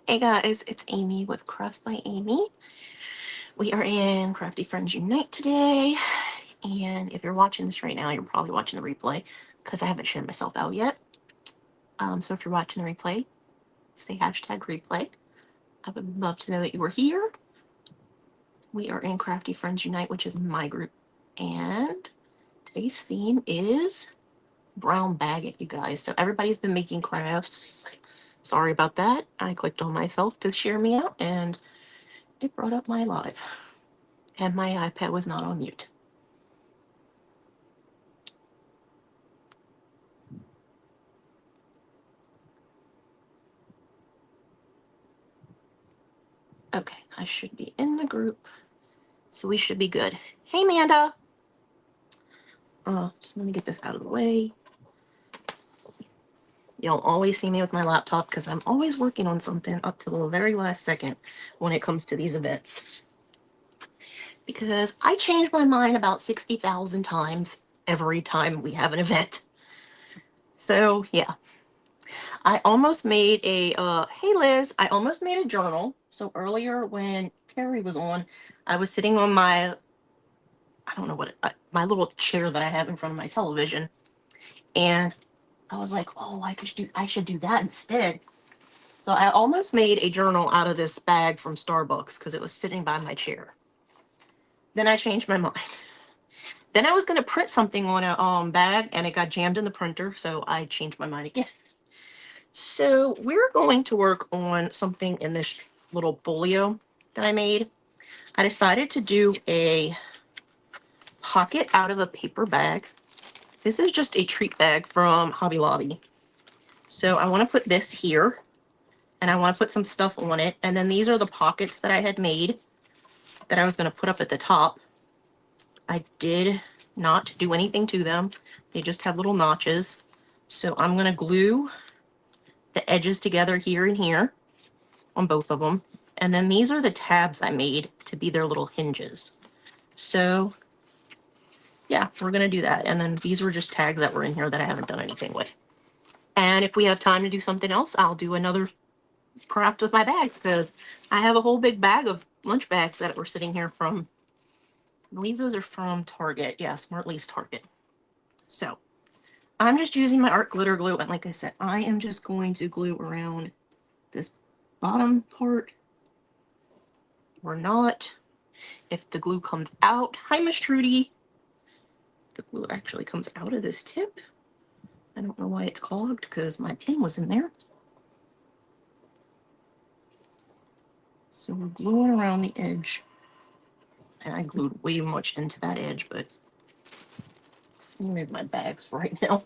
Hey guys, it's Amy with Crafts by Aimee. We are in Crafty Friends Unite today, and if you're watching this right now, you're probably watching the replay because I haven't shared myself out yet. So if you're watching the replay, say hashtag replay. I would love to know that you were here. We are in Crafty Friends Unite, which is my group, and today's theme is brown bag it, you guys. So everybody's been making crafts. Sorry about that. I clicked on myself to share me out, and it brought up my live. And my iPad was not on mute. Okay, I should be in the group, so we should be good. Hey, Amanda. Just let me get this out of the way. You'll always see me with my laptop because I'm always working on something up to the very last second when it comes to these events. Because I change my mind about 60,000 times every time we have an event. So, yeah. I almost made a, hey Liz, I almost made a journal. So earlier when Terry was on, I was sitting on my, I don't know what, my little chair that I have in front of my television. And I was like, oh, I should do that instead. So I almost made a journal out of this bag from Starbucks because it was sitting by my chair. Then I changed my mind. Then I was going to print something on a bag and it got jammed in the printer. So I changed my mind again. So we're going to work on something in this little folio that I made. I decided to do a pocket out of a paper bag. This is just a treat bag from Hobby Lobby. So I want to put this here and I want to put some stuff on it. And then these are the pockets that I had made that I was going to put up at the top. I did not do anything to them. They just have little notches. So I'm going to glue the edges together here and here on both of them. And then these are the tabs I made to be their little hinges. So yeah, we're going to do that. And then these were just tags that were in here that I haven't done anything with. And if we have time to do something else, I'll do another craft with my bags because I have a whole big bag of lunch bags that were sitting here from, I believe those are from Target. Yeah, Smartly's Target. So I'm just using my art glitter glue. And like I said, I am just going to glue around this bottom part or not. If the glue comes out, hi Miss Trudy. The glue actually comes out of this tip. I don't know why it's clogged because my pin was in there. So we're gluing around the edge. And I glued way much into that edge, but let me move my bags right now.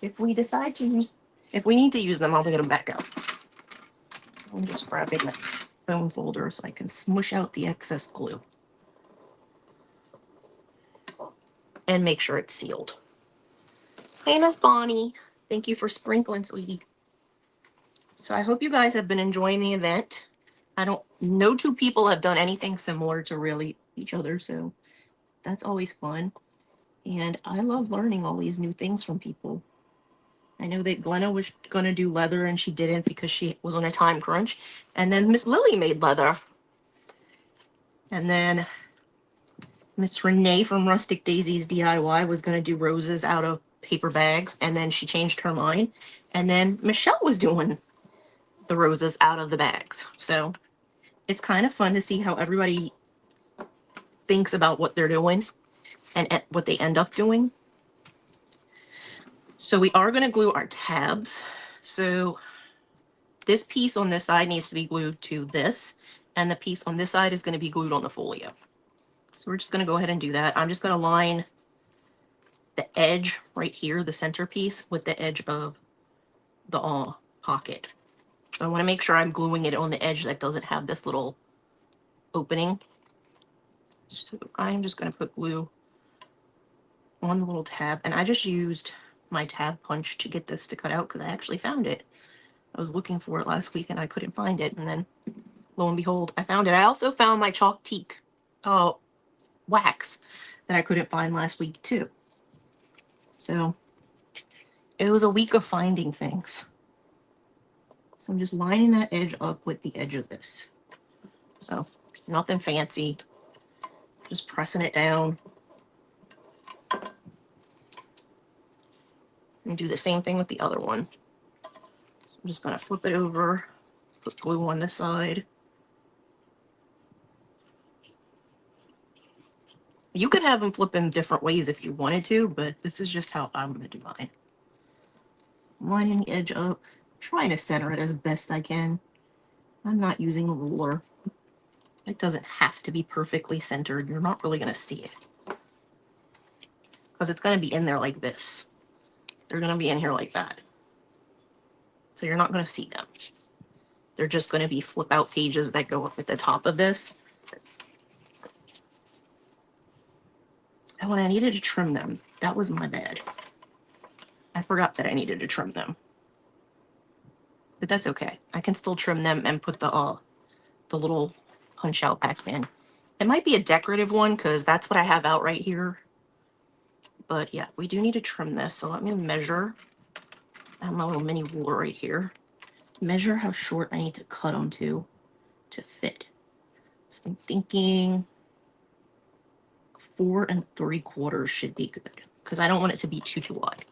If we decide to use, if we need to use them, I'll get them back out. I'm just grabbing the foam folder so I can smush out the excess glue. And make sure it's sealed. Hey, Miss Bonnie. Thank you for sprinkling, sweetie. So I hope you guys have been enjoying the event. I don't know two people have done anything similar to really each other, so that's always fun. And I love learning all these new things from people. I know that Glenna was going to do leather and she didn't because she was on a time crunch. And then Miss Lily made leather. And then Miss Renee from Rustic Daisy's DIY was going to do roses out of paper bags. And then she changed her mind. And then Michelle was doing the roses out of the bags. So it's kind of fun to see how everybody thinks about what they're doing and what they end up doing. So we are going to glue our tabs. So this piece on this side needs to be glued to this, and the piece on this side is going to be glued on the folio. So we're just going to go ahead and do that. I'm just going to line the edge right here, the center piece, with the edge of the pocket. So I want to make sure I'm gluing it on the edge that doesn't have this little opening. So I'm just going to put glue on the little tab, and I just used my tab punch to get this to cut out because I actually found it. I was looking for it last week and I couldn't find it, and then lo and behold, I found it. I also found my chalk teak wax that I couldn't find last week too. So it was a week of finding things. So I'm just lining that edge up with the edge of this. So nothing fancy, just pressing it down. And do the same thing with the other one. I'm just gonna flip it over, put glue on this side. You could have them flip in different ways if you wanted to, but this is just how I'm gonna do mine. Lining the edge up, trying to center it as best I can. I'm not using a ruler. It doesn't have to be perfectly centered. You're not really gonna see it, because it's gonna be in there like this. They're gonna be in here like that. So you're not gonna see them. They're just gonna be flip out pages that go up at the top of this. And when I needed to trim them, that was my bad. I forgot that I needed to trim them. But that's okay. I can still trim them and put the little punch out back in. It might be a decorative one because that's what I have out right here. But yeah, we do need to trim this. So let me measure. I have my little mini ruler right here. Measure how short I need to cut them to fit. So I'm thinking 4 3/4 should be good because I don't want it to be too wide.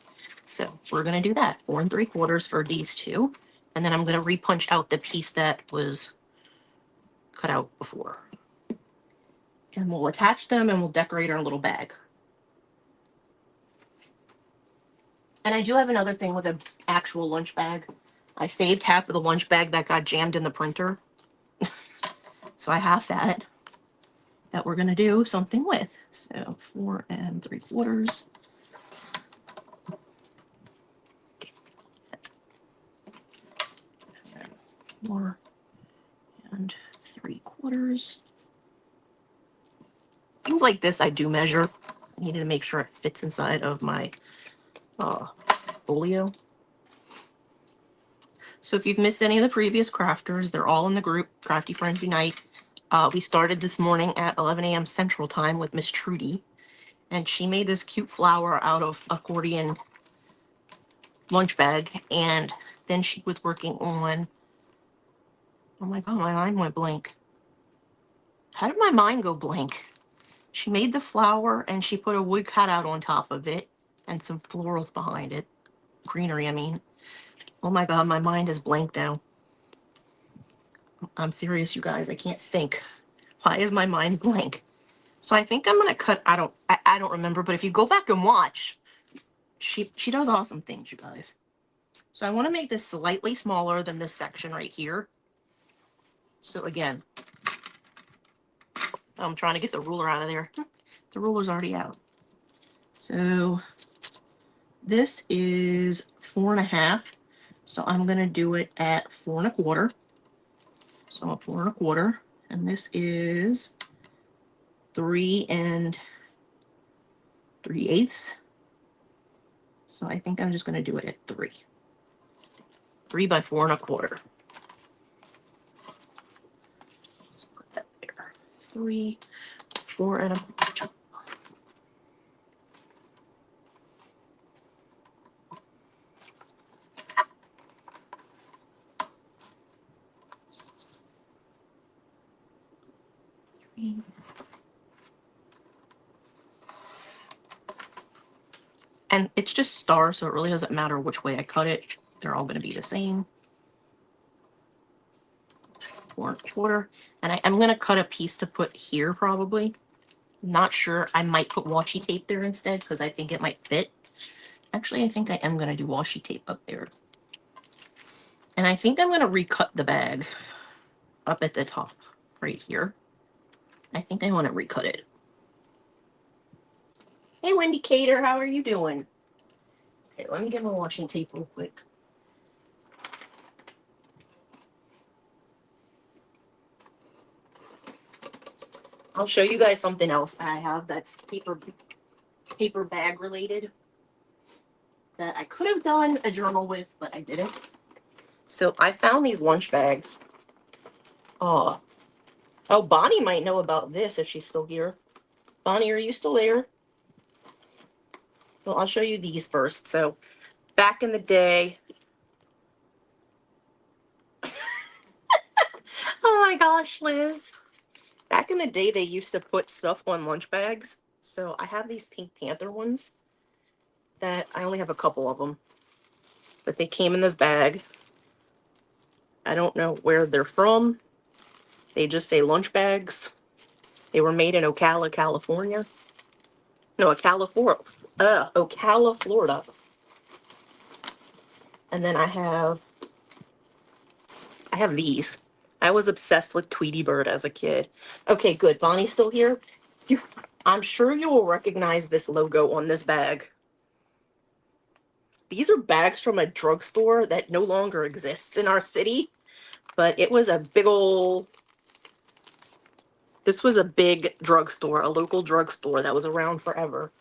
So we're going to do that. 4 3/4 for these two. And then I'm going to repunch out the piece that was cut out before. And we'll attach them and we'll decorate our little bag. And I do have another thing with an actual lunch bag. I saved half of the lunch bag that got jammed in the printer. So I have that we're going to do something with. So 4 3/4. And 4 3/4. Things like this I do measure. I needed to make sure it fits inside of my folio. So if you've missed any of the previous crafters, they're all in the group, Crafty Friends Unite. We started this morning at 11 a.m. Central Time with Miss Trudy. And she made this cute flower out of accordion lunch bag. And then she was working on, oh my God, my mind went blank. How did my mind go blank? She made the flower and she put a wood cutout on top of it and some florals behind it. Greenery, I mean. Oh my God, my mind is blank now. I'm serious, you guys. I can't think. Why is my mind blank? So I think I'm gonna cut. I don't remember, but if you go back and watch, she does awesome things, you guys. So I want to make this slightly smaller than this section right here. So again, I'm trying to get the ruler out of there. The ruler's already out. So this is 4 1/2. So I'm gonna do it at 4 1/4. So 4 1/4, and this is 3 3/8. So I think I'm just gonna do it at 3. 3 by 4 1/4. Just put that there. 3, 4 1/4. And it's just stars, so it really doesn't matter which way I cut it. They're all going to be the same. 4 1/4. And I'm going to cut a piece to put here probably. Not sure. I might put washi tape there instead because I think it might fit. Actually, I think I am going to do washi tape up there. And I think I'm going to recut the bag up at the top right here. I think I want to recut it. Hey, Wendy Cater, how are you doing? Okay, let me get my washi tape real quick. I'll show you guys something else that I have that's paper bag related that I could have done a journal with, but I didn't. So I found these lunch bags. Oh, Bonnie might know about this if she's still here. Bonnie, are you still there? Well, I'll show you these first. So back in the day, my gosh, Liz. Back in the day, they used to put stuff on lunch bags. So I have these Pink Panther ones that I only have a couple of them. But they came in this bag. I don't know where they're from. They just say lunch bags. They were made in Ocala, California. No, Ocala, Florida. And then I have these. I was obsessed with Tweety Bird as a kid. Okay, good. Bonnie's still here. I'm sure you will recognize this logo on this bag. These are bags from a drugstore that no longer exists in our city, but it was a big old... This was a big drugstore, a local drugstore that was around forever.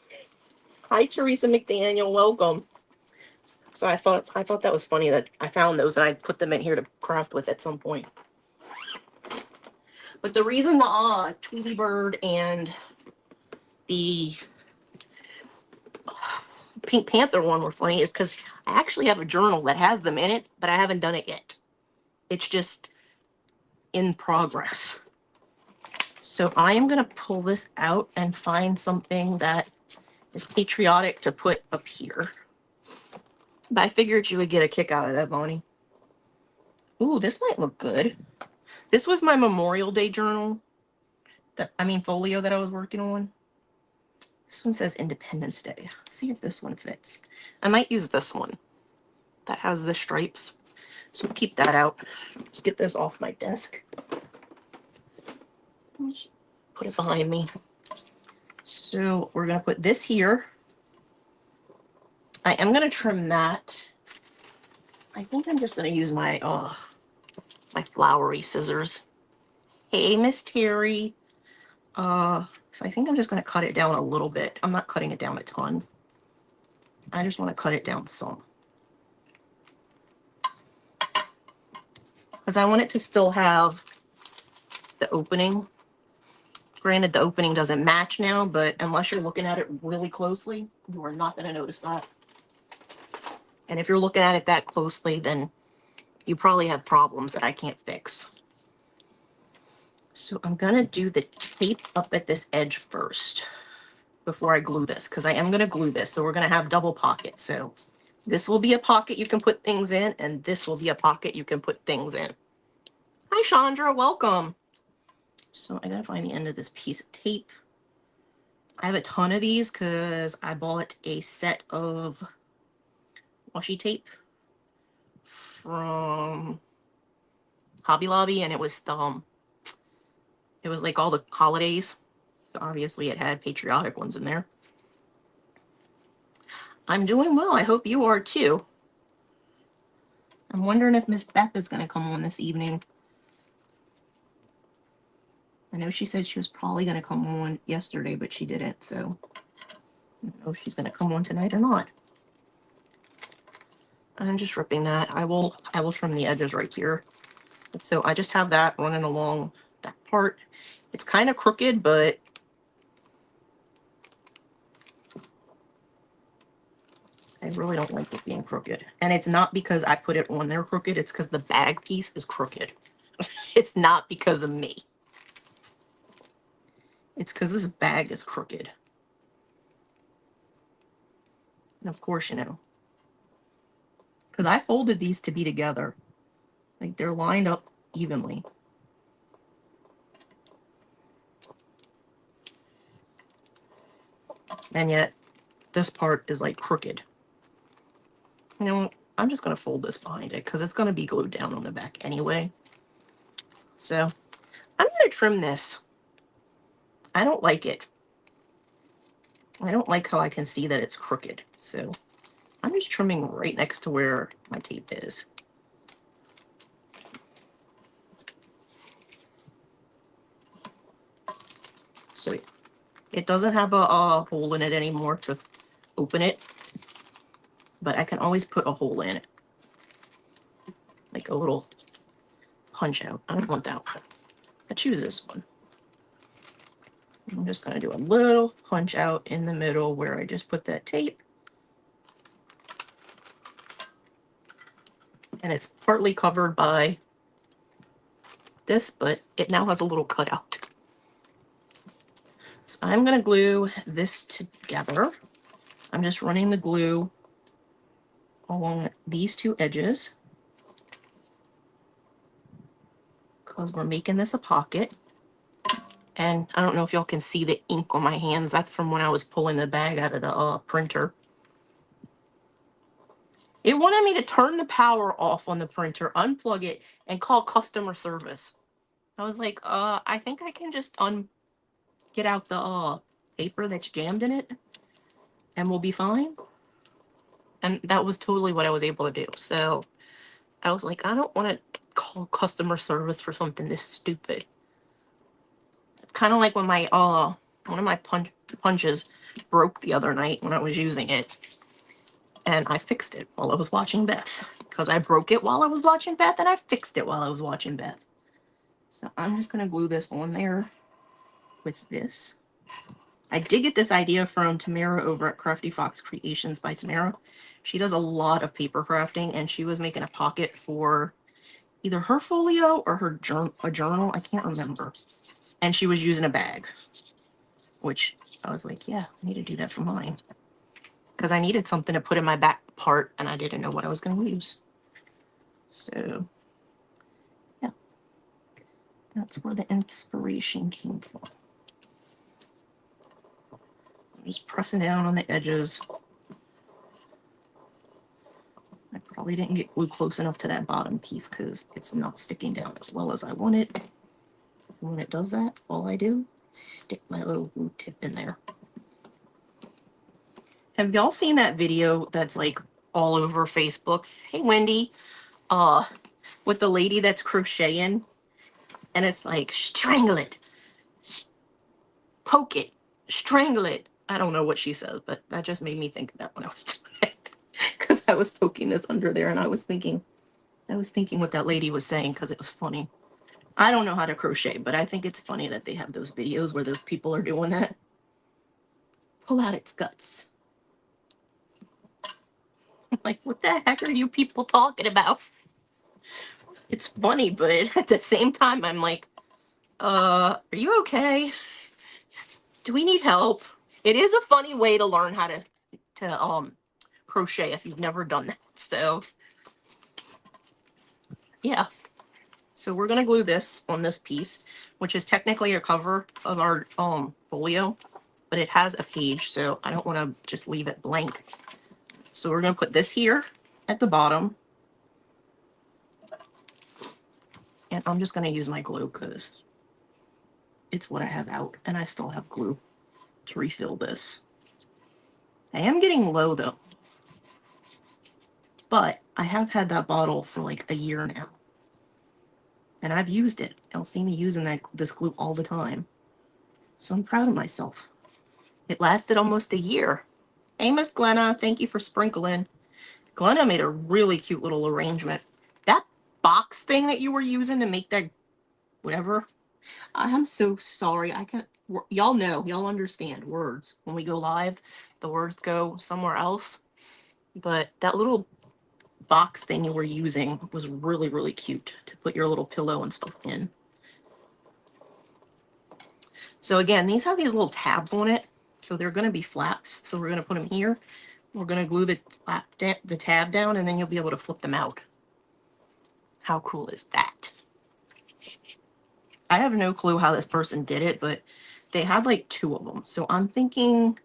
Hi, Teresa McDaniel. Welcome. So I thought that was funny that I found those and I put them in here to craft with at some point. But the reason the Tweety Bird and the Pink Panther one were funny is because I actually have a journal that has them in it, but I haven't done it yet. It's just in progress. So I am going to pull this out and find something that is patriotic to put up here. But I figured you would get a kick out of that, Bonnie. Ooh, this might look good. This was my Memorial Day journal. Folio that I was working on. This one says Independence Day. Let's see if this one fits. I might use this one that has the stripes. So keep that out. Let's get this off my desk. Put it behind me. So we're going to put this here. I am going to trim that. I think I'm just going to use my my flowery scissors. Hey, Miss Terry. So I think I'm just going to cut it down a little bit. I'm not cutting it down a ton. I just want to cut it down some. Because I want it to still have the opening. Granted, the opening doesn't match now, but unless you're looking at it really closely, you are not going to notice that. And if you're looking at it that closely, then you probably have problems that I can't fix. So I'm going to do the tape up at this edge first before I glue this, because I am going to glue this. So we're going to have double pockets. So this will be a pocket you can put things in, and this will be a pocket you can put things in. Hi, Chandra. Welcome. So I got to find the end of this piece of tape. I have a ton of these because I bought a set of washi tape from Hobby Lobby, and it was like all the holidays. So obviously it had patriotic ones in there. I'm doing well. I hope you are too. I'm wondering if Miss Beth is going to come on this evening. I know she said she was probably going to come on yesterday, but she didn't. So I don't know if she's going to come on tonight or not. I'm just ripping that. I will trim the edges right here. So I just have that running along that part. It's kind of crooked, but I really don't like it being crooked. And it's not because I put it on there crooked. It's because the bag piece is crooked. It's not because of me. It's because this bag is crooked. And of course, you know, because I folded these to be together. Like they're lined up evenly. And yet this part is like crooked. You know, I'm just going to fold this behind it because it's going to be glued down on the back anyway. So I'm going to trim this. I don't like it. I don't like how I can see that it's crooked. So I'm just trimming right next to where my tape is. So it doesn't have a hole in it anymore to open it, but I can always put a hole in it. Like a little punch out. I don't want that one. I choose this one. I'm just going to do a little punch out in the middle where I just put that tape. And it's partly covered by this, but it now has a little cutout. So I'm going to glue this together. I'm just running the glue along these two edges because we're making this a pocket. And I don't know if y'all can see the ink on my hands. That's from when I was pulling the bag out of the printer. It wanted me to turn the power off on the printer, unplug it, and call customer service. I was like, I think I can just get out the paper that's jammed in it, and we'll be fine. And that was totally what I was able to do. So I was like, I don't want to call customer service for something this stupid. It's kind of like when my one of my punches broke the other night when I was using it, and I fixed it while I was watching Beth, because I broke it while I was watching Beth, and I fixed it while I was watching Beth. So I'm just gonna glue this on there with this. I did get this idea from Tamara over at Crafty Fox Creations by Tamara. She does a lot of paper crafting, and she was making a pocket for either her folio or her journal. I can't remember. And she was using a bag, which I was like, yeah, I need to do that for mine. Because I needed something to put in my back part, and I didn't know what I was going to use. So, yeah. That's where the inspiration came from. I'm just pressing down on the edges. I probably didn't get glue close enough to that bottom piece because it's not sticking down as well as I want it. And when it does that, all I do is stick my little glue tip in there. Have y'all seen that video that's like all over Facebook? Hey, Wendy, with the lady that's crocheting, and it's like, strangle it, poke it, strangle it. I don't know what she says, but that just made me think of that when I was doing it. Because I was poking this under there, and I was thinking what that lady was saying, because it was funny. I don't know how to crochet, but I think it's funny that they have those videos where those people are doing that. Pull out its guts. I'm like, what the heck are you people talking about? It's funny, but at the same time, I'm like, are you okay? Do we need help? It is a funny way to learn how to crochet if you've never done that. So, yeah. So we're going to glue this on this piece, which is technically a cover of our folio, but it has a page, so I don't want to just leave it blank. So we're going to put this here at the bottom. And I'm just going to use my glue because it's what I have out, and I still have glue to refill this. I am getting low, though. But I have had that bottle for like a year now. And I've used it. Y'all see me using this glue all the time. So I'm proud of myself. It lasted almost a year. Hey, Miss Glenna, thank you for sprinkling. Glenna made a really cute little arrangement. That box thing that you were using to make that whatever, I am so sorry. I can't, y'all know, y'all understand words. When we go live, the words go somewhere else. But that little box thing you were using was really, really cute to put your little pillow and stuff in. So again, these have these little tabs on it. So they're going to be flaps. So we're going to put them here. We're going to glue the tab down, and then you'll be able to flip them out. How cool is that? I have no clue how this person did it, but they had like 2 of them. So I'm thinking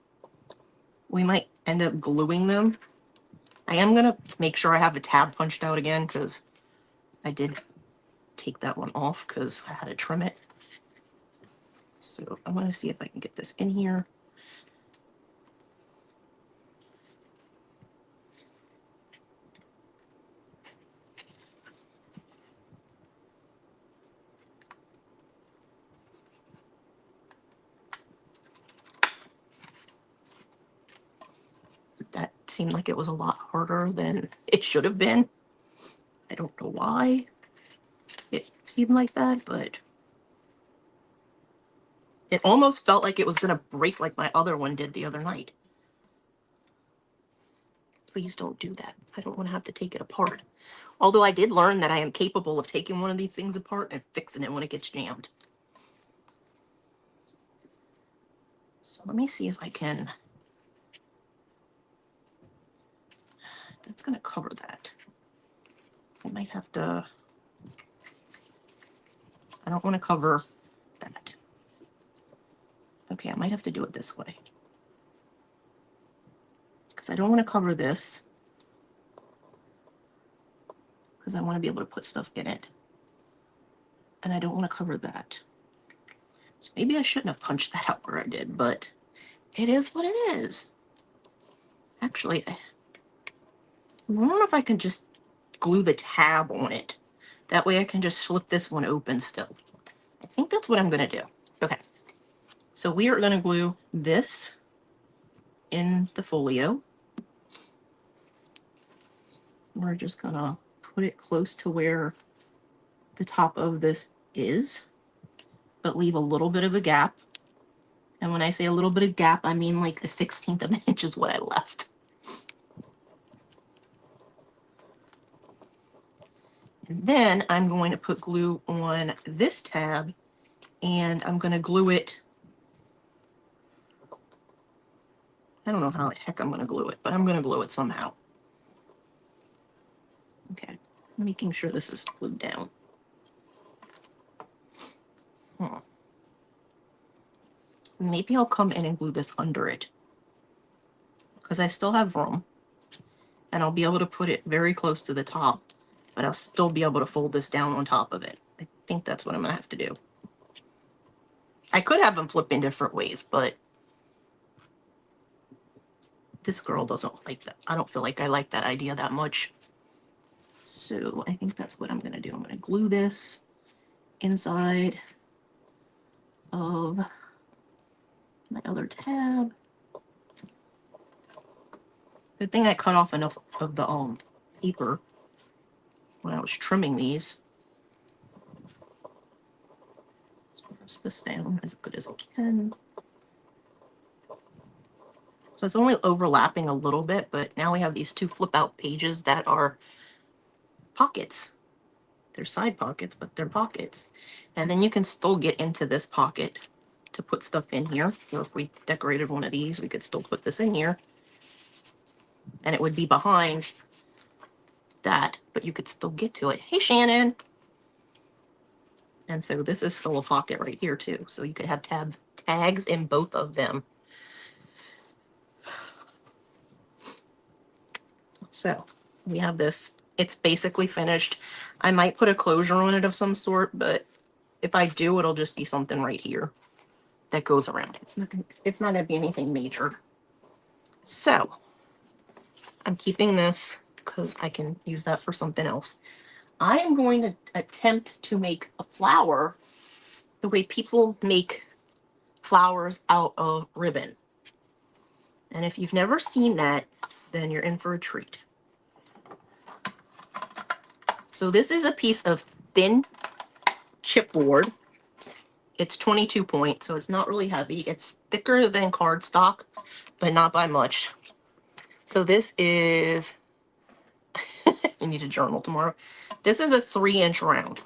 we might end up gluing them. I am going to make sure I have a tab punched out again because I did take that one off because I had to trim it. So I want to see if I can get this in here. That seemed like it was a lot harder than it should have been. I don't know why it seemed like that, but it almost felt like it was going to break like my other one did the other night. Please don't do that. I don't want to have to take it apart. Although I did learn that I am capable of taking one of these things apart and fixing it when it gets jammed. So let me see if I can. That's going to cover that. I might have to. I don't want to cover that. Okay, I might have to do it this way. Because I don't want to cover this. Because I want to be able to put stuff in it. And I don't want to cover that. So maybe I shouldn't have punched that out where I did, but it is what it is. Actually, I don't know if I can just glue the tab on it. That way I can just flip this one open still. I think that's what I'm going to do. Okay. So we are going to glue this in the folio. We're just going to put it close to where the top of this is, but leave a little bit of a gap. And when I say a little bit of gap, I mean like a 1/16 of an inch is what I left. And then I'm going to put glue on this tab, and I'm going to glue it. I don't know how the heck I'm going to glue it, but I'm going to glue it somehow. Okay, making sure this is glued down. Maybe I'll come in and glue this under it, because I still have room, and I'll be able to put it very close to the top, but I'll still be able to fold this down on top of it. I think that's what I'm going to have to do. I could have them flip in different ways, but this girl doesn't like that. I don't feel like I like that idea that much. So I think that's what I'm going to do. I'm going to glue this inside of my other tab. Good thing I cut off enough of the paper when I was trimming these. Let's press this down as good as I can. So it's only overlapping a little bit, but now we have these two flip out pages that are pockets. They're side pockets, but they're pockets. And then you can still get into this pocket to put stuff in here. So if we decorated one of these, we could still put this in here. And it would be behind that, but you could still get to it. Hey, Shannon. And so this is still a pocket right here too. So you could have tags in both of them. So we have this. It's basically finished. I might put a closure on it of some sort, but if I do, it'll just be something right here that goes around. It's not gonna be anything major. So I'm keeping this because I can use that for something else. I am going to attempt to make a flower the way people make flowers out of ribbon. And if you've never seen that, then you're in for a treat. So this is a piece of thin chipboard. It's 22 point, so it's not really heavy. It's thicker than cardstock, but not by much. So this is, you need a journal tomorrow. This is a 3-inch round.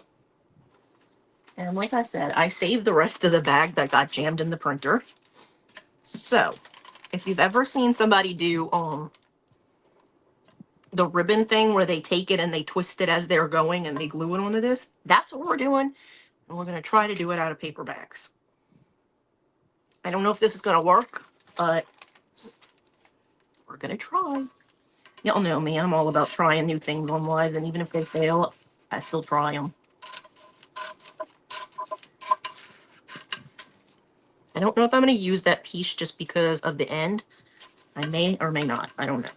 And like I said, I saved the rest of the bag that got jammed in the printer. So if you've ever seen somebody do the ribbon thing where they take it and they twist it as they're going and they glue it onto this, that's what we're doing. And we're going to try to do it out of paper bags. I don't know if this is going to work, but we're going to try. Y'all know me. I'm all about trying new things on live, and even if they fail, I still try them. I don't know if I'm going to use that piece just because of the end. I may or may not. I don't know.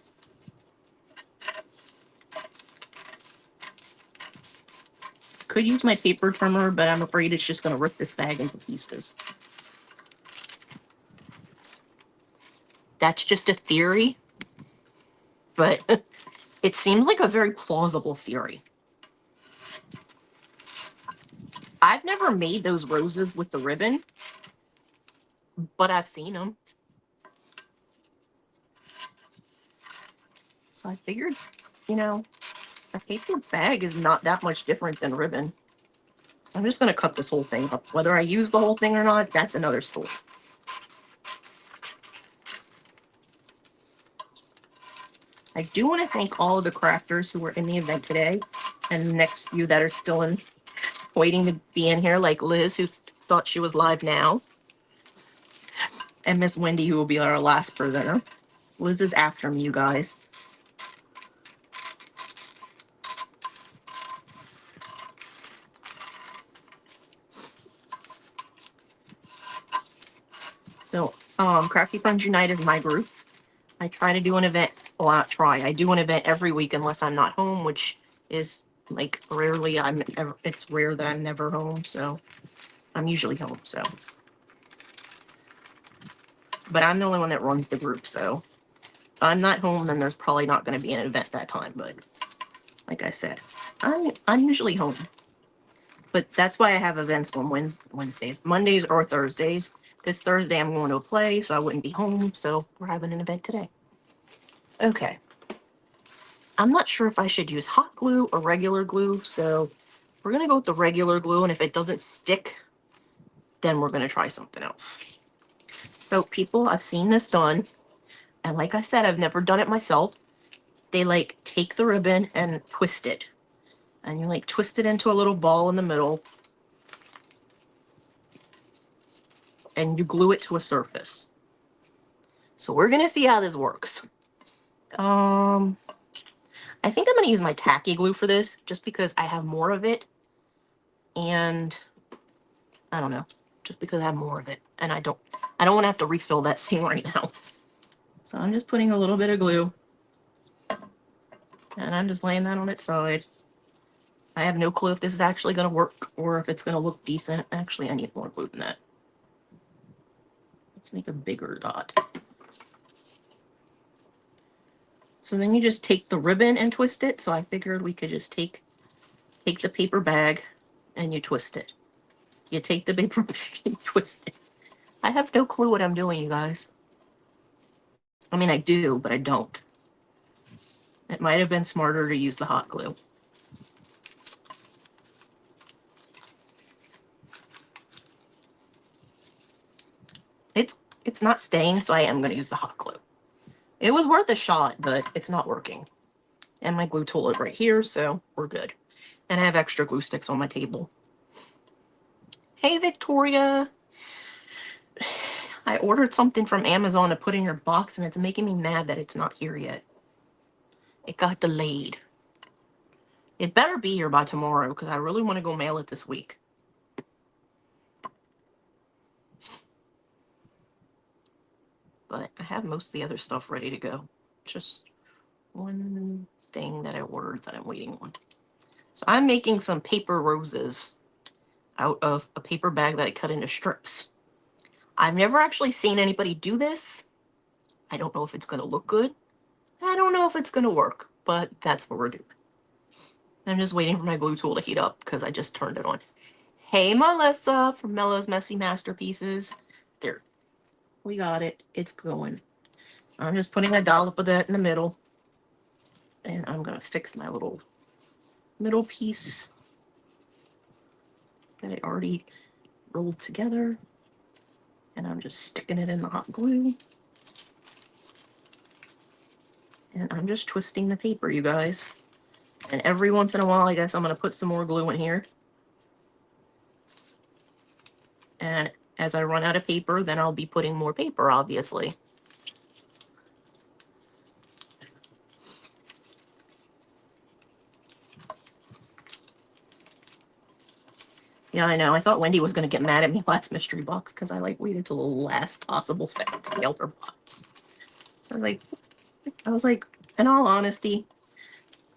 Could use my paper trimmer, but I'm afraid it's just going to rip this bag into pieces. That's just a theory, but it seems like a very plausible theory. I've never made those roses with the ribbon, but I've seen them. So I figured, you know, a paper bag is not that much different than ribbon. So I'm just going to cut this whole thing up. Whether I use the whole thing or not, that's another story. I do want to thank all of the crafters who were in the event today, and the next few that are still in, waiting to be in here, like Liz, who thought she was live now, and Miss Wendy, who will be our last presenter. Liz is after me, you guys. So, Crafty Friends Unite is my group. I try to do an event. Well, not try. I do an event every week unless I'm not home, which is like rarely. It's rare that I'm never home, so I'm usually home. So, but I'm the only one that runs the group. So, if I'm not home, then there's probably not going to be an event that time. But like I said, I'm usually home. But that's why I have events on Wednesdays, Mondays, or Thursdays. This Thursday I'm going to a play, so I wouldn't be home. So we're having an event today. Okay. I'm not sure if I should use hot glue or regular glue, so we're going to go with the regular glue, and if it doesn't stick, then we're going to try something else. So people, I've seen this done, and like I said, I've never done it myself. They like take the ribbon and twist it, and you like twist it into a little ball in the middle, and you glue it to a surface. So we're going to see how this works. I think I'm going to use my tacky glue for this, just because I have more of it, and I don't know, just because I have more of it, and I don't want to have to refill that thing right now. So I'm just putting a little bit of glue, and I'm just laying that on its side. I have no clue if this is actually going to work or if it's going to look decent. Actually, I need more glue than that. Let's make a bigger dot. So then you just take the ribbon and twist it. So I figured we could just take the paper bag and you twist it. You take the paper bag and twist it. I have no clue what I'm doing, you guys. I mean, I do, but I don't. It might have been smarter to use the hot glue. It's not staying, so I am going to use the hot glue. It was worth a shot, but it's not working. And my glue tool is right here, so we're good. And I have extra glue sticks on my table. Hey, Victoria. I ordered something from Amazon to put in your box, and it's making me mad that it's not here yet. It got delayed. It better be here by tomorrow, because I really want to go mail it this week. But I have most of the other stuff ready to go. Just one thing that I ordered that I'm waiting on. So I'm making some paper roses out of a paper bag that I cut into strips. I've never actually seen anybody do this. I don't know if it's going to look good. I don't know if it's going to work, but that's what we're doing. I'm just waiting for my glue tool to heat up because I just turned it on. Hey, Melissa from Mello's Messy Masterpieces. There. We got it. It's going. I'm just putting a dollop of that in the middle. And I'm going to fix my little middle piece that I already rolled together. And I'm just sticking it in the hot glue. And I'm just twisting the paper, you guys. And every once in a while, I guess I'm going to put some more glue in here. And as I run out of paper, then I'll be putting more paper, obviously. Yeah, I know. I thought Wendy was going to get mad at me last mystery box because I like waited till the last possible second to mail her box. I was like, in all honesty,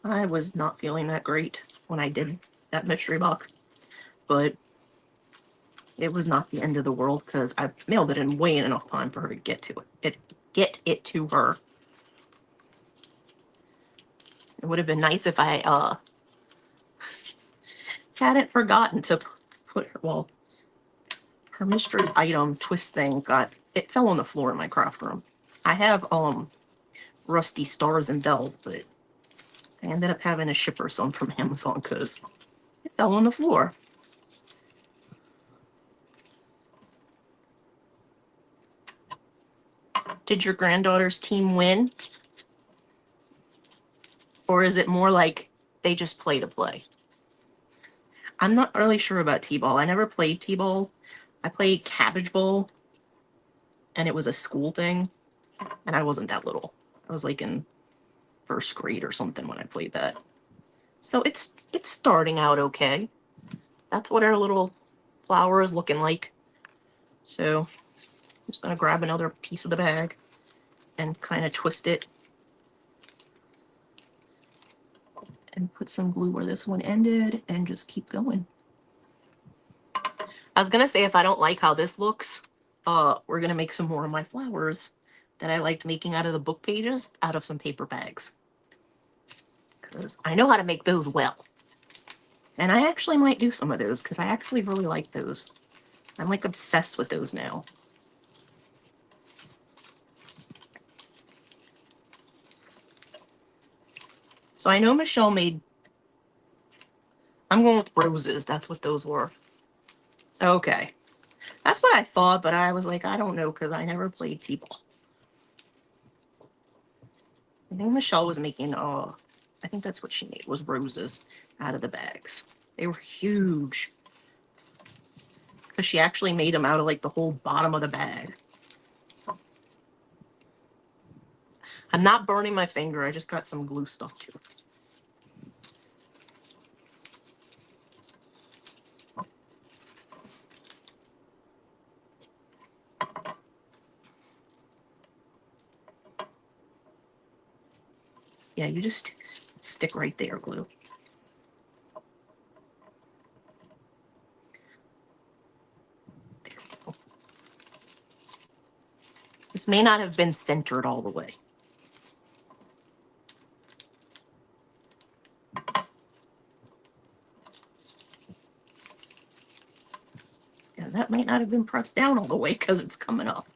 I was not feeling that great when I did that mystery box. But it was not the end of the world because I mailed it in way enough time for her to get to it. Get it to her. It would have been nice if I hadn't forgotten to put her, well, her mystery item twist thing it fell on the floor in my craft room. I have rusty stars and bells, but I ended up having to ship her some from Amazon because it fell on the floor. Did your granddaughter's team win? Or is it more like they just play to play? I'm not really sure about T-ball. I never played T-ball. I played Cabbage Bowl, and it was a school thing, and I wasn't that little. I was like in first grade or something when I played that. So it's starting out okay. That's what our little flower is looking like. So I'm just going to grab another piece of the bag and kind of twist it and put some glue where this one ended and just keep going. I was going to say, if I don't like how this looks, we're going to make some more of my flowers that I liked making out of the book pages out of some paper bags. Because I know how to make those well. And I actually might do some of those because I actually really like those. I'm like obsessed with those now. So I know Michelle made, I'm going with roses. That's what those were. Okay. That's what I thought, but I was like, I don't know because I never played T-ball. I think Michelle was making, I think that's what she made, was roses out of the bags. They were huge. Because she actually made them out of like the whole bottom of the bag. I'm not burning my finger. I just got some glue stuck to it. Yeah, you just stick right there, glue. There we go. This may not have been centered all the way. Yeah, that might not have been pressed down all the way because it's coming up.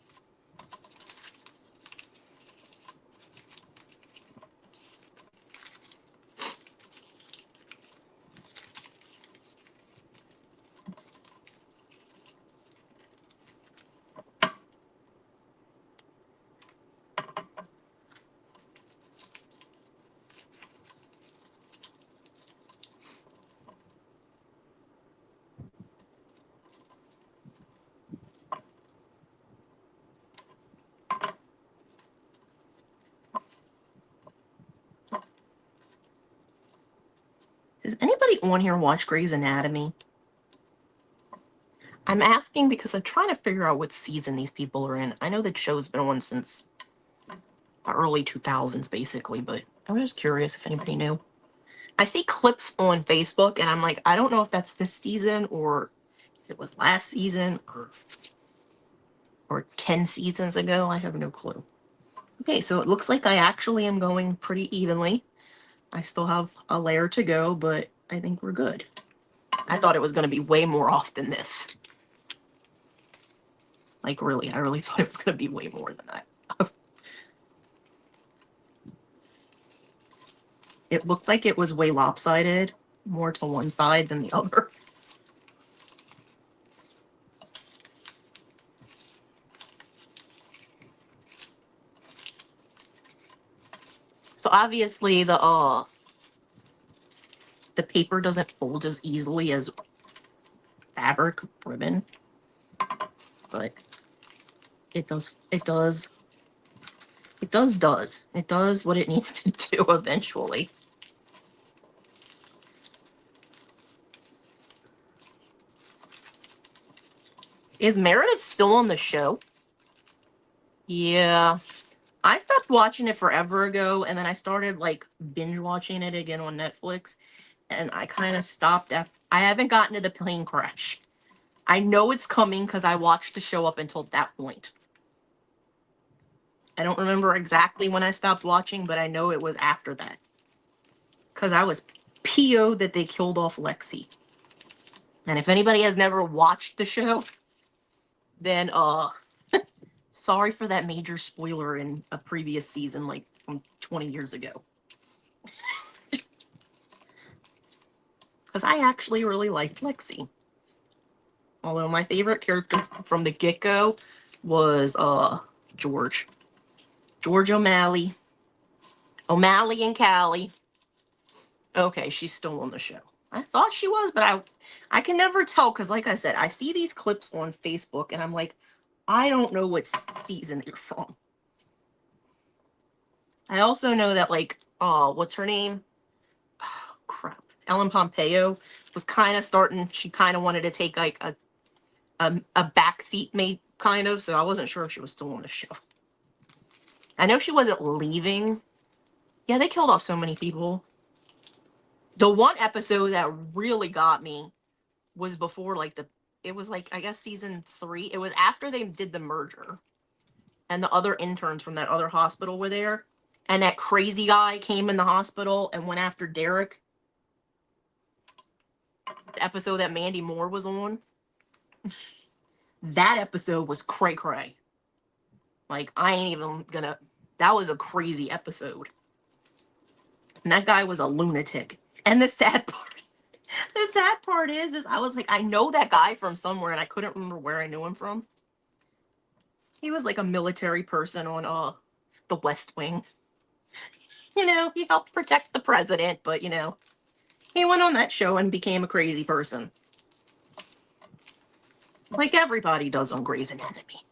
Does anybody on here watch Grey's Anatomy? I'm asking because I'm trying to figure out what season these people are in. I know the show's been on since the early 2000s, basically, but I was just curious if anybody knew. I see clips on Facebook, and I'm like, I don't know if that's this season or if it was last season or 10 seasons ago. I have no clue. Okay, so it looks like I actually am going pretty evenly. I still have a layer to go, but I think we're good. I thought it was going to be way more off than this. Like, really, I really thought it was going to be way more than that. It looked like it was way lopsided, more to one side than the other. So obviously the paper doesn't fold as easily as fabric ribbon, but it does what it needs to do eventually. Is Meredith still on the show? Yeah. I stopped watching it forever ago, and then I started like binge watching it again on Netflix, and I kind of stopped after. I haven't gotten to the plane crash. I know it's coming because I watched the show up until that point. I don't remember exactly when I stopped watching, but I know it was after that. Because I was PO'd that they killed off Lexi. And if anybody has never watched the show, then sorry for that major spoiler in a previous season, like from 20 years ago. Because I actually really liked Lexi. Although my favorite character from the get-go was George. George O'Malley. O'Malley and Callie. Okay, she's still on the show. I thought she was, but I can never tell because, like I said, I see these clips on Facebook and I'm like, I don't know what season they're from. I also know that, like, what's her name? Oh, crap. Ellen Pompeo was kind of starting, she kind of wanted to take, like, a backseat mate, kind of, so I wasn't sure if she was still on the show. I know she wasn't leaving. Yeah, they killed off so many people. The one episode that really got me was before, like, it was, like, I guess season 3. It was after they did the merger. And the other interns from that other hospital were there. And that crazy guy came in the hospital and went after Derek. The episode that Mandy Moore was on. That episode was cray-cray. Like, I ain't even gonna... That was a crazy episode. And that guy was a lunatic. And the sad part is I was like, I know that guy from somewhere, and I couldn't remember where I knew him from. He was like a military person on the West Wing. You know, he helped protect the president, but, you know, he went on that show and became a crazy person. Like everybody does on Grey's Anatomy.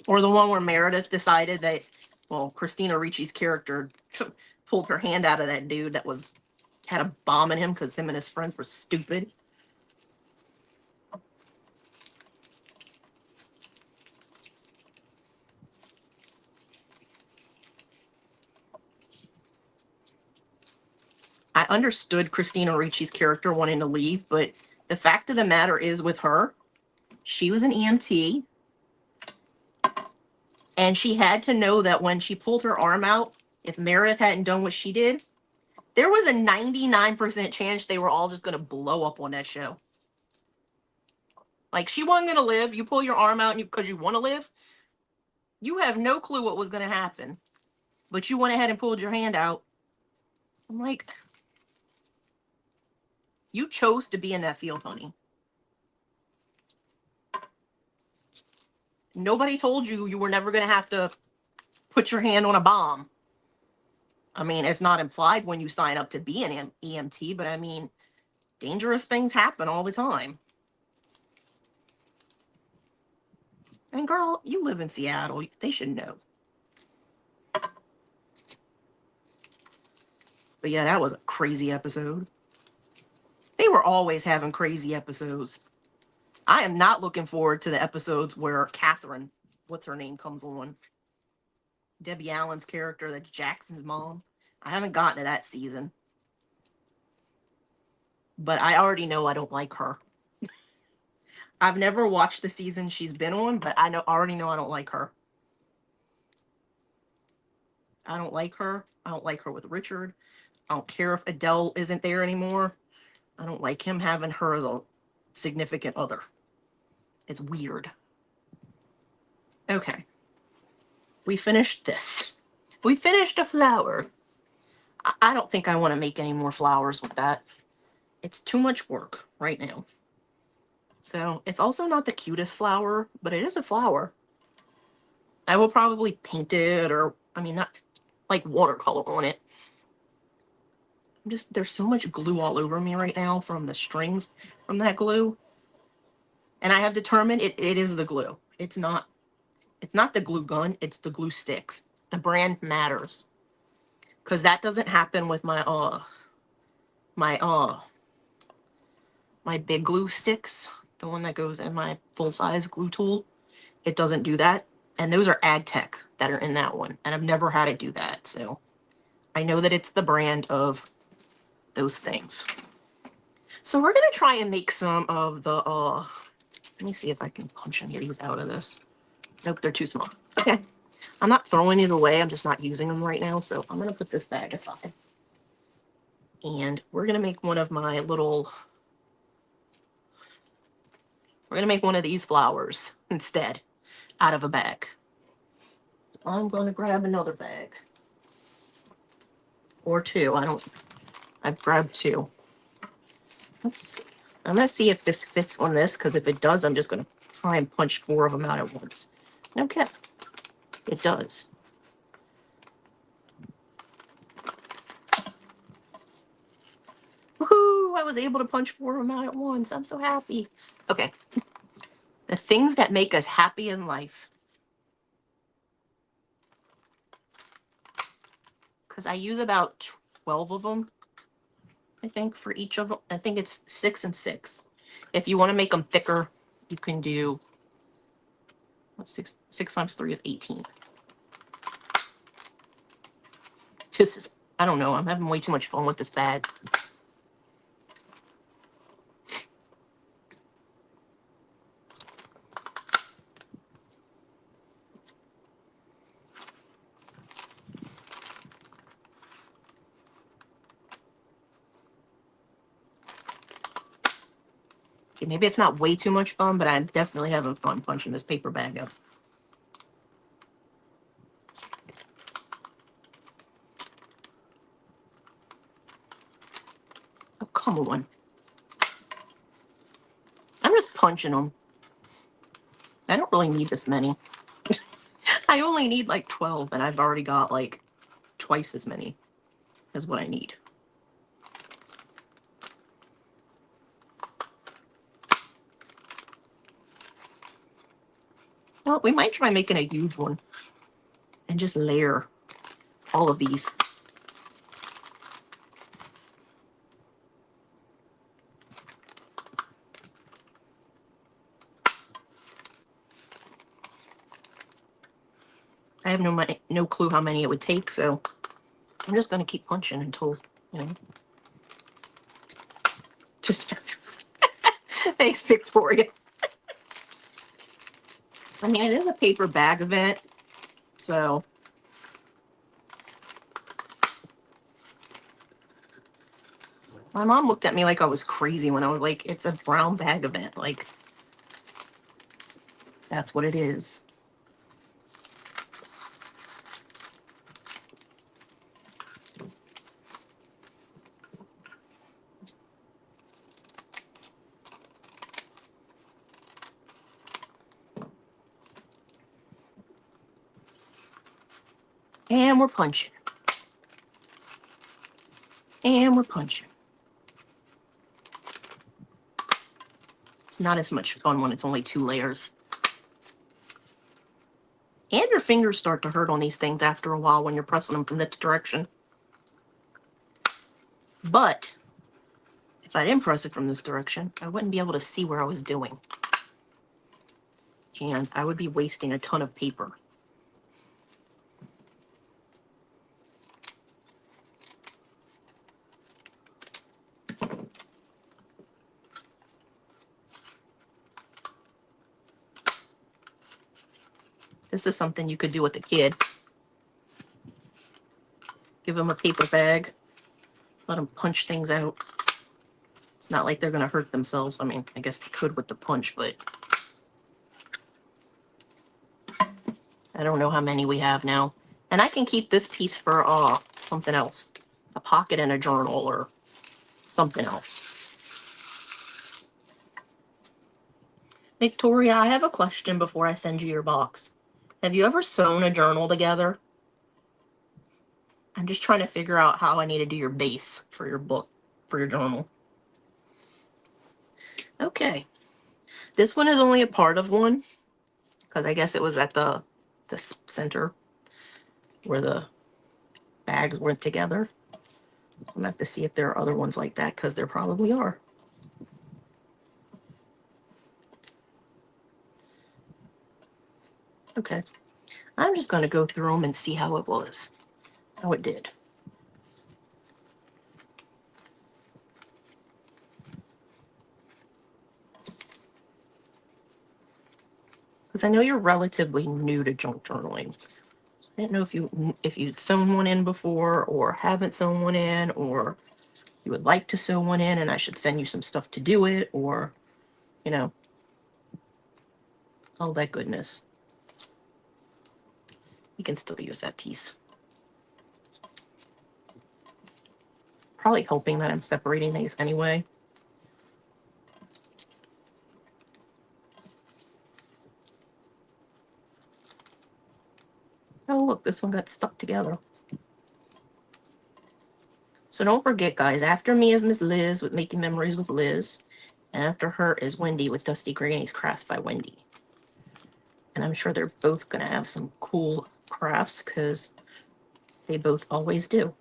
Or the one where Meredith decided that, well, Christina Ricci's character pulled her hand out of that dude that had a bomb in him because him and his friends were stupid. I understood Christina Ricci's character wanting to leave, but the fact of the matter is with her, she was an EMT, and she had to know that when she pulled her arm out, if Meredith hadn't done what she did, there was a 99% chance they were all just going to blow up on that show. Like, she wasn't going to live. You pull your arm out because you want to live. You have no clue what was going to happen. But you went ahead and pulled your hand out. I'm like, you chose to be in that field, honey. Nobody told you you were never going to have to put your hand on a bomb. I mean, it's not implied when you sign up to be an EMT, but I mean, dangerous things happen all the time. And girl, you live in Seattle. They should know. But yeah, that was a crazy episode. They were always having crazy episodes. I am not looking forward to the episodes where Catherine, what's her name, comes on. Debbie Allen's character, that's Jackson's mom. I haven't gotten to that season. But I already know I don't like her. I've never watched the season she's been on, but I already know I don't like her. I don't like her. I don't like her with Richard. I don't care if Adele isn't there anymore. I don't like him having her as a significant other. It's weird. Okay. We finished this. We finished a flower. I don't think I want to make any more flowers with that. It's too much work right now. So it's also not the cutest flower, but it is a flower. I will probably paint it, or, I mean, not like watercolor on it. There's so much glue all over me right now from the strings from that glue. And I have determined it is the glue. It's not the glue gun, it's the glue sticks. The brand matters. Because that doesn't happen with my big glue sticks. The one that goes in my full-size glue tool. It doesn't do that. And those are AdTech that are in that one. And I've never had it do that. So I know that it's the brand of those things. So we're going to try and make some of the, let me see if I can punch any of these out of this. Nope, they're too small. Okay. I'm not throwing it away. I'm just not using them right now. So I'm going to put this bag aside. And we're going to make one of my little, we're going to make one of these flowers instead out of a bag. I'm going to grab another bag. Or two. I've grabbed two. Let's see. I'm going to see if this fits on this, because if it does, I'm just going to try and punch 4 of them out at once. Okay. It does. Woohoo! I was able to punch 4 of them out at once. I'm so happy. Okay. The things that make us happy in life. Because I use about 12 of them, I think, for each of them. I think it's 6 and 6. If you want to make them thicker, you can do 6 times 3 is 18. This is, I don't know, I'm having way too much fun with this bag. Okay, maybe it's not way too much fun, but I'm definitely having fun punching this paper bag up. Oh, come on. I'm just punching them. I don't really need this many. I only need like 12, and I've already got like twice as many as what I need. Well, we might try making a huge one and just layer all of these. I have no clue how many it would take, so I'm just going to keep punching until, you know. Just thanks, Victoria. I mean, it is a paper bag event, so my mom looked at me like I was crazy when I was like, it's a brown bag event. Like, that's what it is. And we're punching. And we're punching. It's not as much fun when it's only 2 layers. And your fingers start to hurt on these things after a while when you're pressing them from this direction. But if I didn't press it from this direction, I wouldn't be able to see where I was doing. And I would be wasting a ton of paper. This is something you could do with a kid. Give them a paper bag. Let them punch things out. It's not like they're going to hurt themselves. I mean, I guess they could with the punch, but I don't know how many we have now. And I can keep this piece for something else. A pocket and a journal or something else. Victoria, I have a question before I send you your box. Have you ever sewn a journal together? I'm just trying to figure out how I need to do your base for your book, for your journal. Okay. This one is only a part of one, because I guess it was at the center where the bags went together. I'm going to have to see if there are other ones like that, because there probably are. Okay. I'm just going to go through them and see how it was, how it did. Because I know you're relatively new to junk journaling. I didn't know if you'd sewn one in before, or haven't sewn one in, or you would like to sew one in and I should send you some stuff to do it, or, you know, all that goodness. You can still use that piece. Probably hoping that I'm separating these anyway. Oh, look, this one got stuck together. So don't forget, guys, after me is Miss Liz with Making Memories with Liz. And after her is Wendy with Dusty Granny's Crafts by Wendy. And I'm sure they're both going to have some cool crafts because they both always do.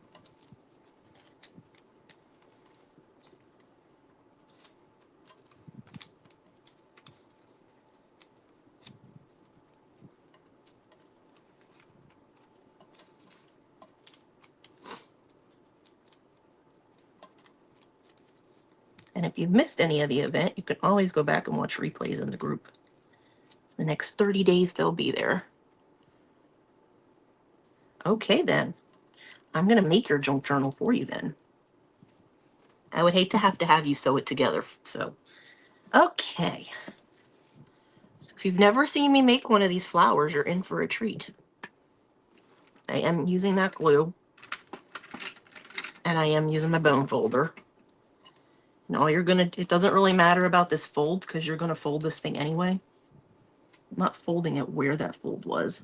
And if you've missed any of the event, you can always go back and watch replays in the group. The next 30 days, they'll be there. Okay, then. I'm going to make your junk journal for you, then. I would hate to have you sew it together, so. Okay. So if you've never seen me make one of these flowers, you're in for a treat. I am using that glue. And I am using my bone folder. And all you're going to, it doesn't really matter about this fold because you're going to fold this thing anyway. I'm not folding it where that fold was.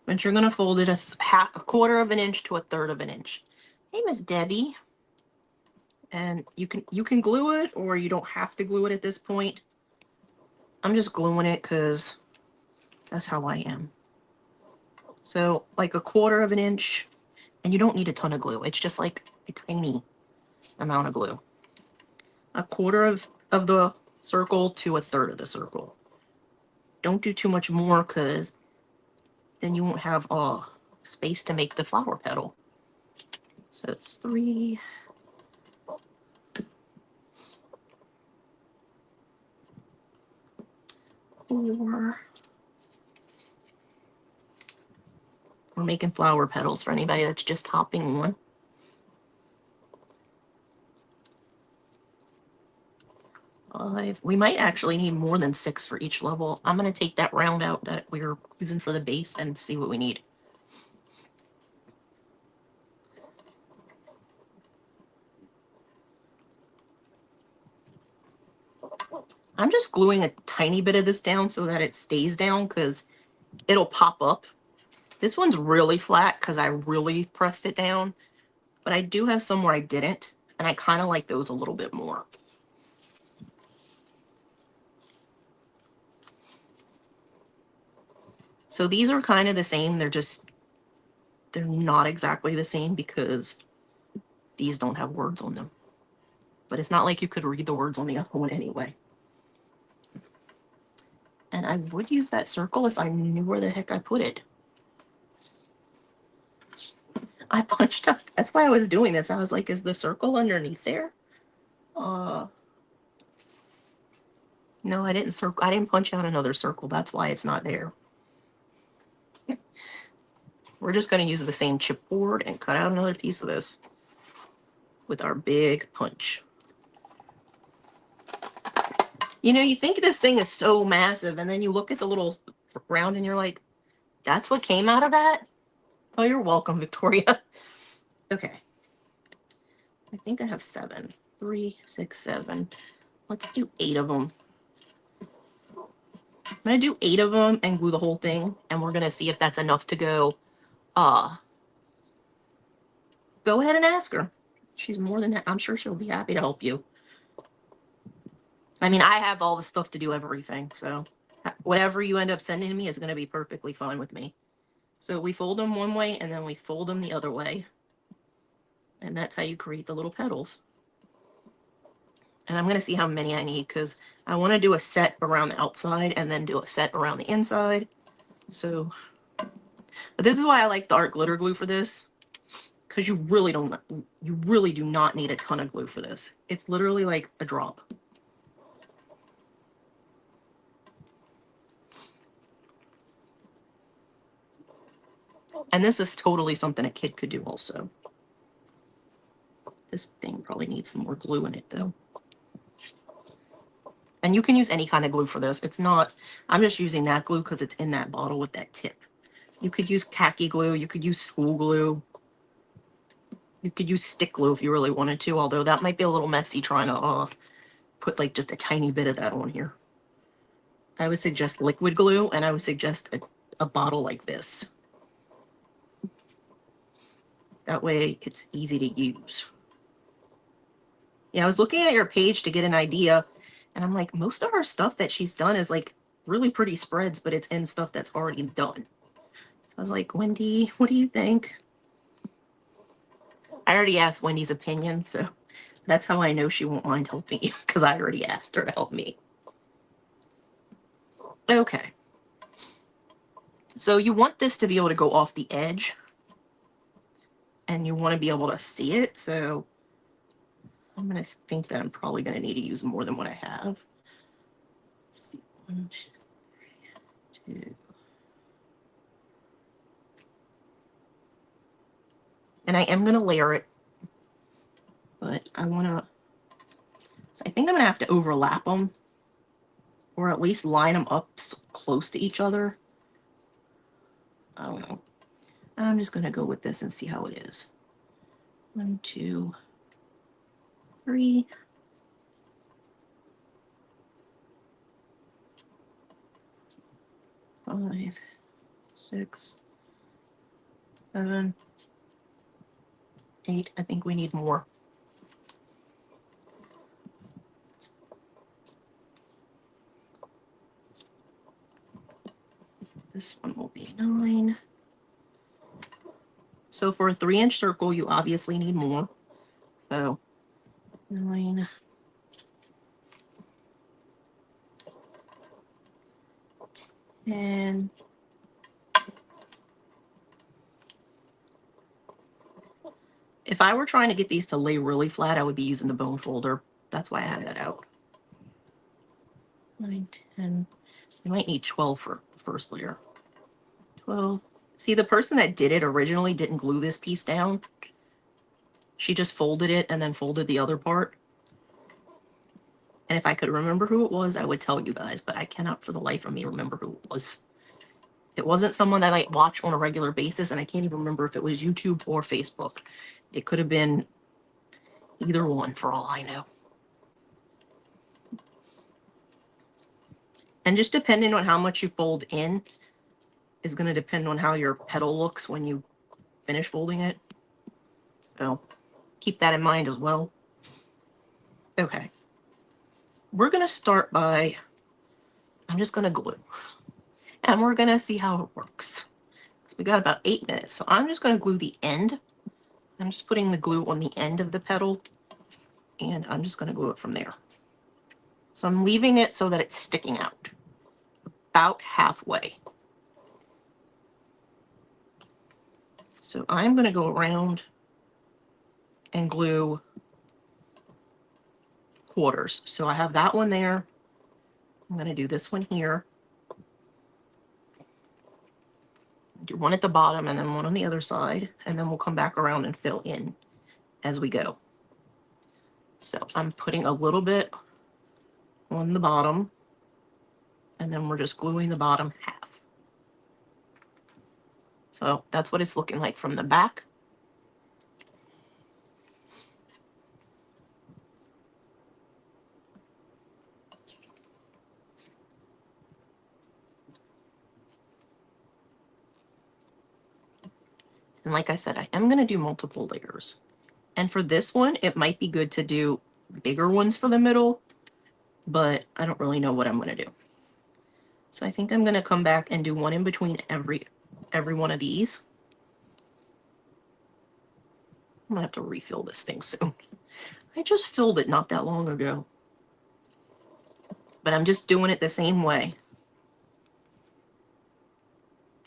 But you're going to fold it a quarter of an inch to a third of an inch. Hey, Miss Debbie. And you can glue it or you don't have to glue it at this point. I'm just gluing it because that's how I am. So like a quarter of an inch, and you don't need a ton of glue. It's just like a tiny amount of glue. A quarter of the circle to a third of the circle. Don't do too much more because then you won't have space to make the flower petal. So it's 3. 4. We're making flower petals for anybody that's just hopping on. 5. We might actually need more than 6 for each level. I'm going to take that round out that we were using for the base and see what we need. I'm just gluing a tiny bit of this down so that it stays down because it'll pop up. This one's really flat because I really pressed it down, but I do have some where I didn't, and I kind of like those a little bit more. So these are kind of the same. They're not exactly the same because these don't have words on them. But it's not like you could read the words on the other one anyway. And I would use that circle if I knew where the heck I put it. I punched up. That's why I was doing this. I was like, is the circle underneath there? No, I didn't punch out another circle. That's why it's not there. We're just going to use the same chipboard and cut out another piece of this with our big punch. You know, you think this thing is so massive, and then you look at the little round and you're like, that's what came out of that? Oh, you're welcome, Victoria. Okay. I think I have 7. 3, 6, 7. Let's do 8 of them. I'm going to do 8 of them and glue the whole thing, and we're going to see if that's enough to go. Go ahead and ask her. She's more than, I'm sure she'll be happy to help you. I mean, I have all the stuff to do everything, so whatever you end up sending to me is going to be perfectly fine with me. So we fold them one way, and then we fold them the other way. And that's how you create the little petals. And I'm going to see how many I need, because I want to do a set around the outside and then do a set around the inside. So, but this is why I like the art glitter glue for this, because you really do not need a ton of glue for this. It's literally like a drop. And this is totally something a kid could do also. This thing probably needs some more glue in it though. And you can use any kind of glue for this. It's not, I'm just using that glue because it's in that bottle with that tip. You could use khaki glue. You could use school glue. You could use stick glue if you really wanted to, although that might be a little messy trying to put like just a tiny bit of that on here. I would suggest liquid glue, and I would suggest a bottle like this. That way it's easy to use. Yeah, I was looking at your page to get an idea, and I'm like, most of her stuff that she's done is like really pretty spreads, but it's in stuff that's already done. I was like, Wendy, what do you think? I already asked Wendy's opinion, so that's how I know she won't mind helping you, because I already asked her to help me. Okay. So you want this to be able to go off the edge, and you want to be able to see it, so I'm going to think that I'm probably going to need to use more than what I have. Let's see. 1, 2, 2. And I am going to layer it, but I want to, so I think I'm going to have to overlap them, or at least line them up close to each other. I don't know. I'm just going to go with this and see how it is. 1, 2, 3. 5, 6, 7, 8. I think we need more. This one will be 9. So for a 3-inch circle, you obviously need more. So 9. 10. If I were trying to get these to lay really flat, I would be using the bone folder. That's why I have that out. 9, 10. You might need 12 for the first layer. 12. See, the person that did it originally didn't glue this piece down. She just folded it and then folded the other part. And if I could remember who it was, I would tell you guys, but I cannot for the life of me remember who it was. It wasn't someone that I watch on a regular basis, and I can't even remember if it was YouTube or Facebook. It could have been either one for all I know. And just depending on how much you fold in is going to depend on how your petal looks when you finish folding it. So keep that in mind as well. Okay. We're going to start by, I'm just going to glue. And we're going to see how it works. So we got about 8 minutes. So I'm just going to glue the end. I'm just putting the glue on the end of the petal. And I'm just going to glue it from there. So I'm leaving it so that it's sticking out about halfway. So I'm going to go around and glue quarters. So I have that one there. I'm going to do this one here. Do one at the bottom and then one on the other side. And then we'll come back around and fill in as we go. So I'm putting a little bit on the bottom. And then we're just gluing the bottom half. So that's what it's looking like from the back. And like I said, I am going to do multiple layers. And for this one, it might be good to do bigger ones for the middle, but I don't really know what I'm going to do. So I think I'm going to come back and do one in between every one of these. I'm going to have to refill this thing soon. I just filled it not that long ago. But I'm just doing it the same way.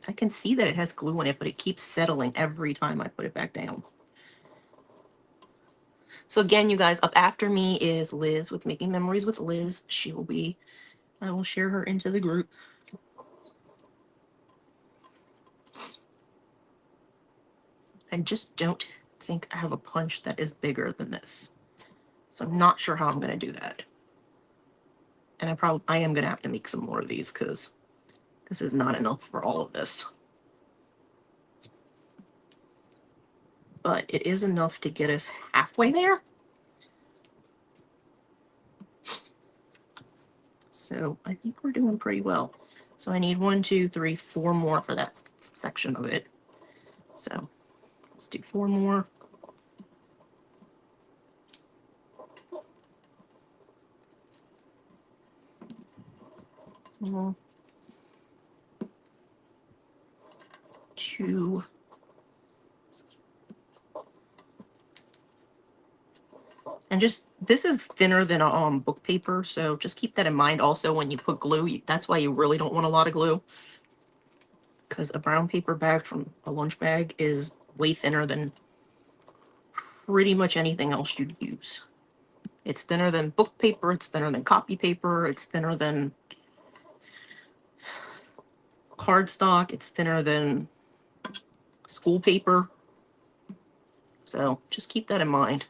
I can see that it has glue in it, but it keeps settling every time I put it back down. So again, you guys, up after me is Liz with Making Memories with Liz. She will be, I will share her into the group. I just don't think I have a punch that is bigger than this. So I'm not sure how I'm going to do that. And I am going to have to make some more of these because this is not enough for all of this. but it is enough to get us halfway there. So I think we're doing pretty well. So I need 1, 2, 3, 4 more for that section of it. So let's do 4 more. One, 2. And just, this is thinner than a book paper, so just keep that in mind also when you put glue. That's why you really don't want a lot of glue, because a brown paper bag from a lunch bag is way thinner than pretty much anything else you'd use. It's thinner than book paper, it's thinner than copy paper, it's thinner than cardstock, it's thinner than school paper. So just keep that in mind.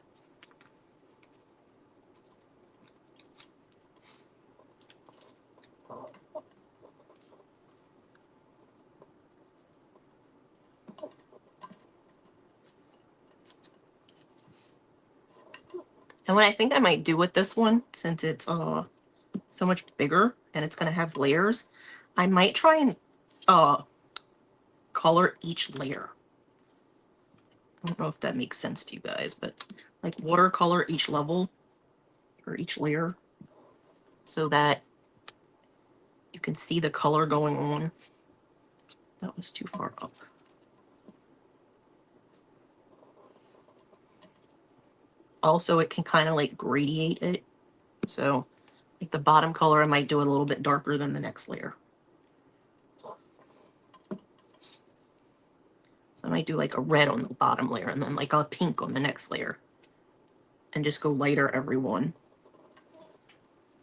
And what I think I might do with this one, since it's so much bigger and it's going to have layers, I might try and color each layer. I don't know if that makes sense to you guys, but like watercolor each level or each layer so that you can see the color going on. That was too far up. Also, it can kind of like gradiate it. So like the bottom color, I might do it a little bit darker than the next layer. So I might do like a red on the bottom layer and then like a pink on the next layer. And just go lighter every one.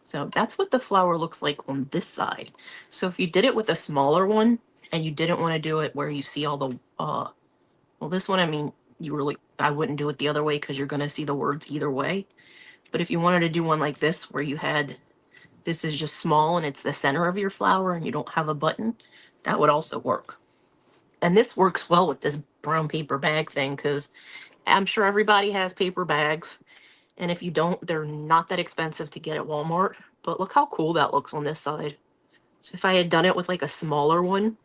So that's what the flower looks like on this side. So if you did it with a smaller one and you didn't want to do it where you see all the, well, this one, I mean, I wouldn't do it the other way because you're going to see the words either way. But if you wanted to do one like this where you had, this is just small and it's the center of your flower and you don't have a button, that would also work. And this works well with this brown paper bag thing because I'm sure everybody has paper bags. And if you don't, they're not that expensive to get at Walmart. But look how cool that looks on this side. So if I had done it with like a smaller one,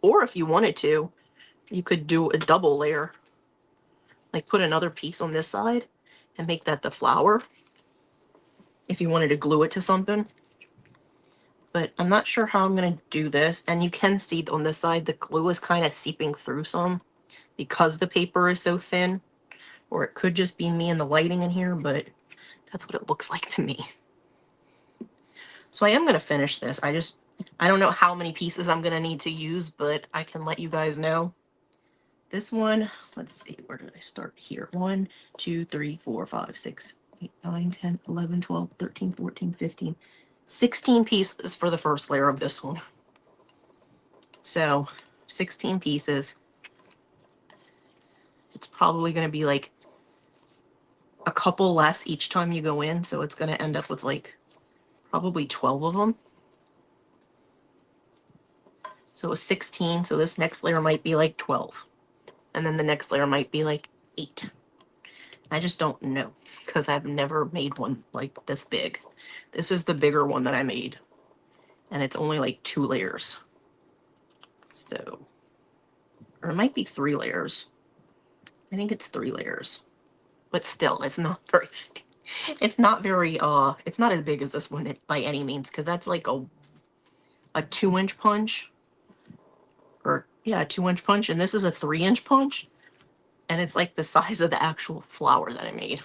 or if you wanted to, you could do a double layer. Like put another piece on this side and make that the flower. If you wanted to glue it to something. But I'm not sure how I'm going to do this. And you can see on this side, the glue is kind of seeping through some because the paper is so thin. Or it could just be me and the lighting in here, but that's what it looks like to me. So I am going to finish this. I don't know how many pieces I'm going to need to use, but I can let you guys know. This one, let's see, where did I start here? 1, 2, 3, 4, 5, 6, 8, 9, 10, 11, 12, 13, 14, 15, 16 pieces for the first layer of this one. So 16 pieces. It's probably going to be like a couple less each time you go in. So it's going to end up with like probably 12 of them. So 16. So this next layer might be like 12. And then the next layer might be like 8. I just don't know because I've never made one like this big. This is the bigger one that I made. And it's only like 2 layers. So, or it might be 3 layers. I think it's 3 layers. But still, it's not very, it's not as big as this one by any means because that's like a 2-inch punch. Or, yeah, a 2-inch punch. And this is a 3-inch punch. And it's like the size of the actual flower that I made.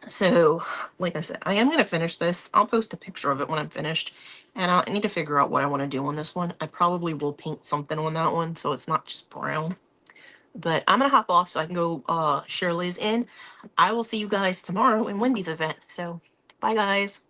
So, like I said, I am going to finish this. I'll post a picture of it when I'm finished. And I need to figure out what I want to do on this one. I probably will paint something on that one so it's not just brown. But I'm going to hop off so I can go share Liz in. I will see you guys tomorrow in Wendy's event. So, bye guys.